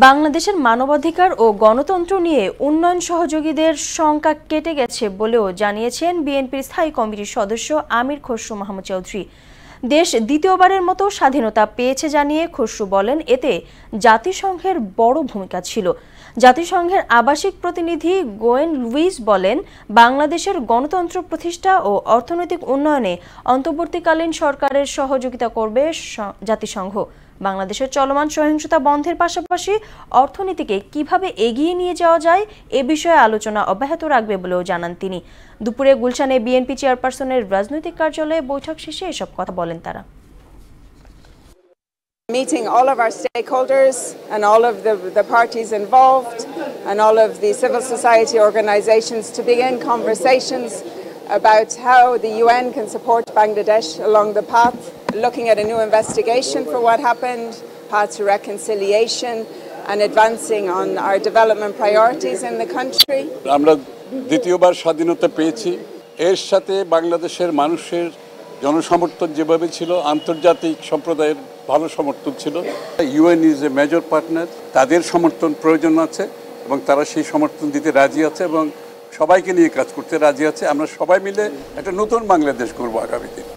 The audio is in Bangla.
বাংলাদেশের মানবাধিকার ও গণতন্ত্র নিয়ে উন্নয়ন সহযোগীদের শঙ্কা কেটে গেছে বলেও জানিয়েছেন বিএনপির স্থায়ী কমিটির সদস্য আমির খসরু মাহমুদ চৌধুরী। দেশ দ্বিতীয়বারের মতো স্বাধীনতা পেয়েছে জানিয়ে খসরু বলেন, এতে জাতিসংঘের বড় ভূমিকা ছিল। জাতিসংঘের আবাসিক প্রতিনিধি গোয়েন লুইস বলেন, বাংলাদেশের গণতন্ত্র প্রতিষ্ঠা ও অর্থনৈতিক উন্নয়নে অন্তর্বর্তীকালীন সরকারের সহযোগিতা করবে জাতিসংঘ। বাংলাদেশের চলমান সহিংসতা বন্ধের পাশাপাশি অর্থনীতিকে কিভাবে এগিয়ে নিয়ে যাওয়া যায় এ বিষয়ে আলোচনা অব্যাহত রাখবে বলেও জানান তিনি। দুপুরে গুলশানে বিএনপি চেয়ারপারসনের রাজনৈতিক কার্যালয়ে বৈঠক শেষে এসব কথা বলেন তারা। Meeting all of our stakeholders and all of the parties involved and all of the civil society organizations to begin conversations about how the UN can support Bangladesh along the path, looking at a new investigation for what happened, path to reconciliation and advancing on our development priorities in the country. আমরা দ্বিতীয়বার স্বাধীনতা পেয়েছি, এর সাথে বাংলাদেশের মানুষের জনসমর্থন যেভাবে ছিল, আন্তর্জাতিক সম্প্রদায়ের ভালো সমর্থন ছিল। UN is a major partner, তাদের সমর্থন প্রয়োজন আছে এবং তারা সেই সমর্থন দিতে রাজি আছে এবং সবাইকে নিয়ে কাজ করতে রাজি আছে। আমরা সবাই মিলে একটা নতুন বাংলাদেশ করবো আগামী দিনে।